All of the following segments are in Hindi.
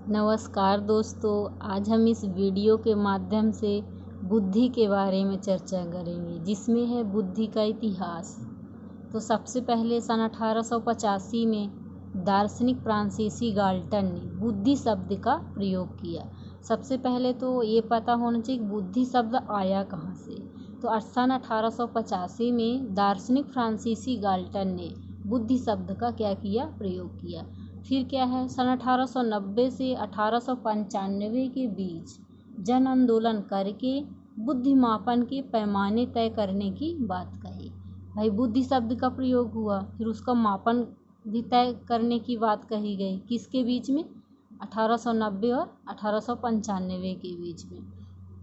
नमस्कार दोस्तों, आज हम इस वीडियो के माध्यम से बुद्धि के बारे में चर्चा करेंगे, जिसमें है बुद्धि का इतिहास। तो सबसे पहले सन 1885 में दार्शनिक फ्रांसीसी गाल्टन ने बुद्धि शब्द का प्रयोग किया। सबसे पहले तो ये पता होना चाहिए कि बुद्धि शब्द आया कहाँ से। तो सन 1885 में दार्शनिक फ्रांसीसी गाल्टन ने बुद्धि शब्द का क्या किया, प्रयोग किया। फिर क्या है, सन 1890 से 1895 के बीच जन आंदोलन करके बुद्धिमापन के पैमाने तय करने की बात कही। भाई बुद्धि शब्द का प्रयोग हुआ, फिर उसका मापन भी तय करने की बात कही गई। किसके बीच में? 1890 और 1895 के बीच में।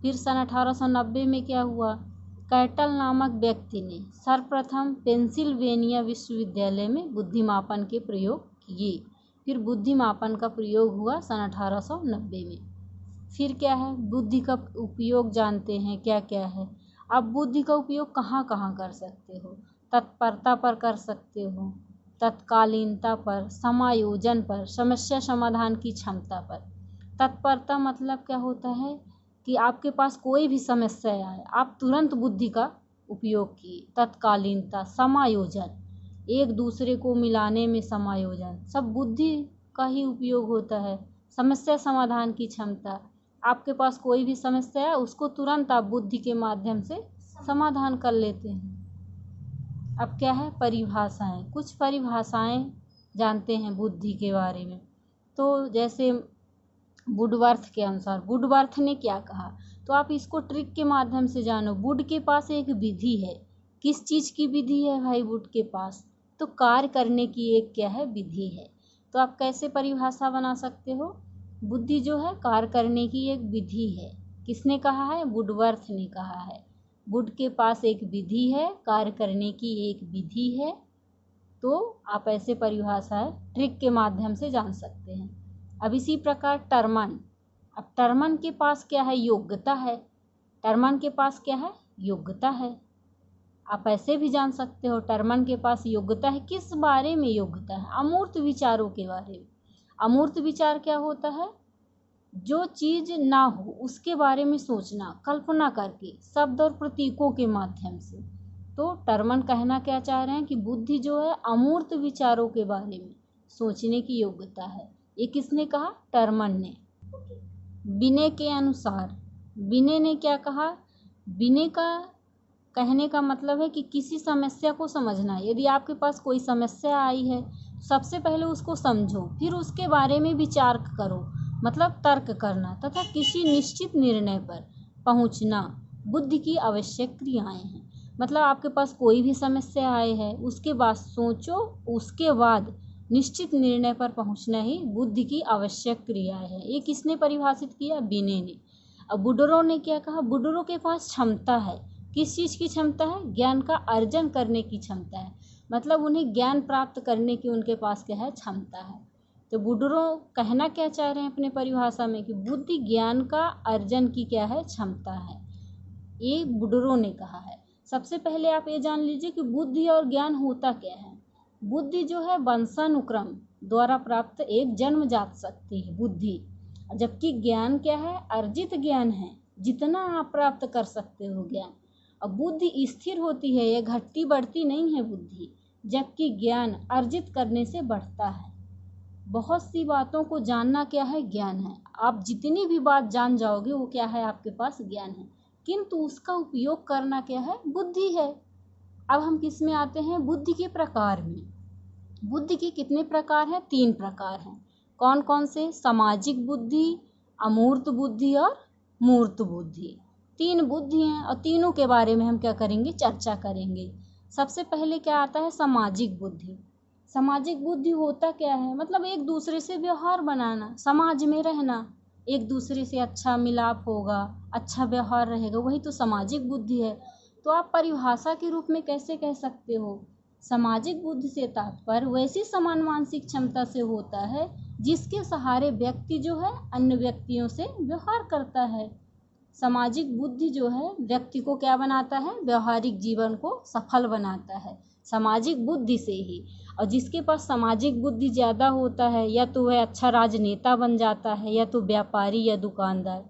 फिर सन 1890 में क्या हुआ, कैटल नामक व्यक्ति ने सर्वप्रथम पेंसिल्वेनिया विश्वविद्यालय में बुद्धिमापन के प्रयोग किए। फिर बुद्धिमापन का प्रयोग हुआ सन 1890 में। फिर क्या है, बुद्धि का उपयोग जानते हैं क्या क्या है। आप बुद्धि का उपयोग कहाँ कहाँ कर सकते हो? तत्परता पर कर सकते हो, तत्कालीनता पर, समायोजन पर, समस्या समाधान की क्षमता पर। तत्परता मतलब क्या होता है कि आपके पास कोई भी समस्या आए, आप तुरंत बुद्धि का उपयोग किए। तत्कालीनता, समायोजन, एक दूसरे को मिलाने में समायोजन, सब बुद्धि का ही उपयोग होता है। समस्या समाधान की क्षमता, आपके पास कोई भी समस्या है, उसको तुरंत आप बुद्धि के माध्यम से समाधान कर लेते हैं। अब क्या है, परिभाषाएं, कुछ परिभाषाएं जानते हैं बुद्धि के बारे में। तो जैसे वुडवर्थ के अनुसार, वुडवर्थ ने क्या कहा, तो आप इसको ट्रिक के माध्यम से जानो। वुड के पास एक विधि है। किस चीज़ की विधि है भाई वुड के पास? तो कार्य करने की एक क्या है, विधि है। तो आप कैसे परिभाषा बना सकते हो? बुद्धि जो है कार्य करने की एक विधि है। किसने कहा है? वुडवर्थ ने कहा है। वुड के पास एक विधि है, कार्य करने की एक विधि है। तो आप ऐसे परिभाषाएं ट्रिक के माध्यम से जान सकते हैं। अब इसी प्रकार टर्मन, अब टर्मन के पास क्या है, योग्यता है। टर्मन के पास क्या है, योग्यता है। आप ऐसे भी जान सकते हो, टर्मन के पास योग्यता है। किस बारे में योग्यता है? अमूर्त विचारों के बारे में। अमूर्त विचार क्या होता है? जो चीज ना हो उसके बारे में सोचना, कल्पना करके, शब्द और प्रतीकों के माध्यम से। तो टर्मन कहना क्या चाह रहे हैं कि बुद्धि जो है अमूर्त विचारों के बारे में सोचने की योग्यता है। ये किसने कहा? टर्मन ने। बिने के अनुसार, बिने ने क्या कहा? बिने का कहने का मतलब है कि किसी समस्या को समझना। यदि आपके पास कोई समस्या आई है, सबसे पहले उसको समझो, फिर उसके बारे में विचार करो, मतलब तर्क करना, तथा किसी निश्चित निर्णय पर पहुंचना बुद्धि की आवश्यक क्रियाएं हैं। मतलब आपके पास कोई भी समस्या आई है, उसके बाद सोचो, उसके बाद निश्चित निर्णय पर पहुंचना ही बुद्धि की आवश्यक क्रियाएं है। ये किसने परिभाषित किया? बिने ने। अब बुडरो ने क्या कहा? बुडरो के पास क्षमता है। किस चीज़ की क्षमता है? ज्ञान का अर्जन करने की क्षमता है। मतलब उन्हें ज्ञान प्राप्त करने की उनके पास क्या है, क्षमता है। तो बुडरो कहना क्या चाह रहे हैं अपने परिभाषा में कि बुद्धि ज्ञान का अर्जन की क्या है, क्षमता है। ये बुडरो ने कहा है। सबसे पहले आप ये जान लीजिए कि बुद्धि और ज्ञान होता क्या है। बुद्धि जो है वंशानुक्रम द्वारा प्राप्त एक जन्मजात शक्ति है बुद्धि, जबकि ज्ञान क्या है, अर्जित ज्ञान है, जितना आप प्राप्त कर सकते हो ज्ञान। अब बुद्धि स्थिर होती है, ये घटती बढ़ती नहीं है बुद्धि, जबकि ज्ञान अर्जित करने से बढ़ता है। बहुत सी बातों को जानना क्या है, ज्ञान है। आप जितनी भी बात जान जाओगे वो क्या है, आपके पास ज्ञान है, किंतु उसका उपयोग करना क्या है, बुद्धि है। अब हम किस में आते हैं, बुद्धि के प्रकार में। बुद्धि के कितने प्रकार हैं? 3 प्रकार हैं। कौन कौन से? सामाजिक बुद्धि, अमूर्त बुद्धि और मूर्त बुद्धि। 3 बुद्धि हैं और तीनों के बारे में हम क्या करेंगे, चर्चा करेंगे। सबसे पहले क्या आता है, सामाजिक बुद्धि। सामाजिक बुद्धि होता क्या है? मतलब एक दूसरे से व्यवहार बनाना, समाज में रहना, एक दूसरे से अच्छा मिलाप होगा, अच्छा व्यवहार रहेगा, वही तो सामाजिक बुद्धि है। तो आप परिभाषा के रूप में कैसे कह सकते हो? सामाजिक बुद्धि से तात्पर्य वैसी समान मानसिक क्षमता से होता है जिसके सहारे व्यक्ति जो है अन्य व्यक्तियों से व्यवहार करता है। सामाजिक बुद्धि जो है व्यक्ति को क्या बनाता है, व्यवहारिक जीवन को सफल बनाता है, सामाजिक बुद्धि से ही। और जिसके पास सामाजिक बुद्धि ज़्यादा होता है या तो वह अच्छा राजनेता बन जाता है या तो व्यापारी या दुकानदार।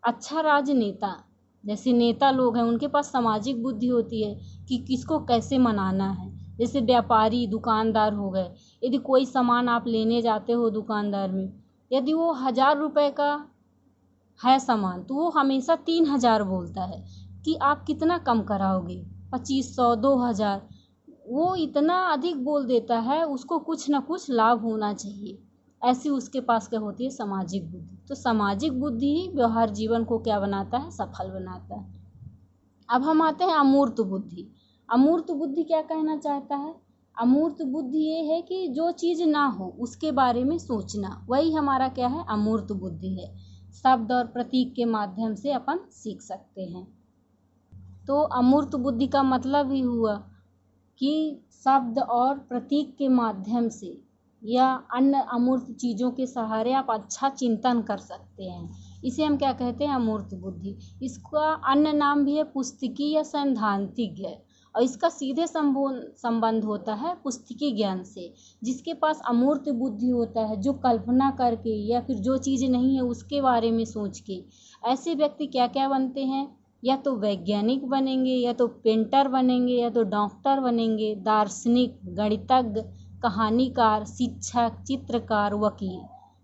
अच्छा राजनेता जैसे नेता लोग हैं उनके पास सामाजिक बुद्धि होती है कि किसको कैसे मनाना है। जैसे व्यापारी दुकानदार हो गए, यदि कोई सामान आप लेने जाते हो दुकानदार में, यदि वो 1000 रुपये का है सामान तो वो हमेशा 3000 बोलता है कि आप कितना कम कराओगे, 2500 2000। वो इतना अधिक बोल देता है, उसको कुछ ना कुछ लाभ होना चाहिए। ऐसी उसके पास क्या होती है, सामाजिक बुद्धि। तो सामाजिक बुद्धि ही व्यवहार जीवन को क्या बनाता है, सफल बनाता है। अब हम आते हैं अमूर्त बुद्धि। अमूर्त बुद्धि क्या कहना चाहता है? अमूर्त बुद्धि ये है कि जो चीज़ ना हो उसके बारे में सोचना, वही हमारा क्या है, अमूर्त बुद्धि है। शब्द और प्रतीक के माध्यम से अपन सीख सकते हैं। तो अमूर्त बुद्धि का मतलब ही हुआ कि शब्द और प्रतीक के माध्यम से या अन्य अमूर्त चीज़ों के सहारे आप अच्छा चिंतन कर सकते हैं। इसे हम क्या कहते हैं, अमूर्त बुद्धि। इसका अन्य नाम भी है पुस्तकी या सैद्धांतिक ज्ञान, और इसका सीधे संबंध होता है पुस्तकी ज्ञान से। जिसके पास अमूर्त बुद्धि होता है, जो कल्पना करके या फिर जो चीज़ नहीं है उसके बारे में सोच के, ऐसे व्यक्ति क्या क्या बनते हैं, या तो वैज्ञानिक बनेंगे, या तो पेंटर बनेंगे, या तो डॉक्टर बनेंगे, दार्शनिक, गणितज्ञ, कहानीकार, शिक्षक, चित्रकार, वकील।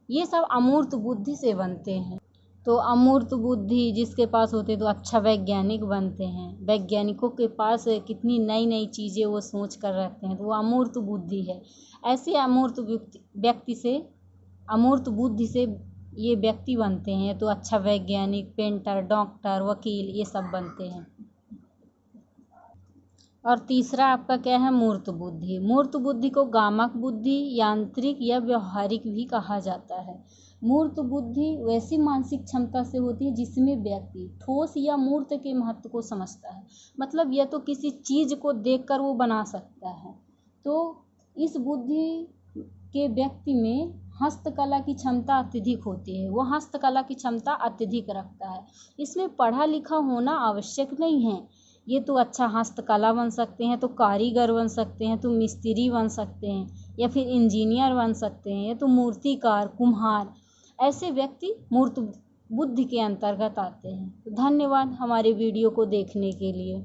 ये सब अमूर्त बुद्धि से बनते हैं। तो अमूर्त बुद्धि जिसके पास होते तो अच्छा वैज्ञानिक बनते हैं। वैज्ञानिकों के पास कितनी नई नई चीज़ें वो सोच कर रखते हैं, तो वो अमूर्त बुद्धि है। ऐसे अमूर्त अमूर्त बुद्धि से ये व्यक्ति बनते हैं, तो अच्छा वैज्ञानिक, पेंटर, डॉक्टर, वकील, ये सब बनते हैं। और तीसरा आपका क्या है, मूर्त बुद्धि। मूर्त बुद्धि को गामक बुद्धि, यांत्रिक या व्यवहारिक भी कहा जाता है। मूर्त बुद्धि वैसी मानसिक क्षमता से होती है जिसमें व्यक्ति ठोस या मूर्त के महत्व को समझता है। मतलब यह तो किसी चीज़ को देखकर वो बना सकता है। तो इस बुद्धि के व्यक्ति में हस्तकला की क्षमता अत्यधिक होती है। वो हस्तकला की क्षमता अत्यधिक रखता है। इसमें पढ़ा लिखा होना आवश्यक नहीं है। ये तो अच्छा हस्तकला बन सकते हैं, तो कारीगर बन सकते हैं, तो मिस्त्री बन सकते हैं, या फिर इंजीनियर बन सकते हैं, या तो मूर्तिकार, कुम्हार। ऐसे व्यक्ति मूर्त बुद्धि के अंतर्गत आते हैं। तो धन्यवाद हमारे वीडियो को देखने के लिए।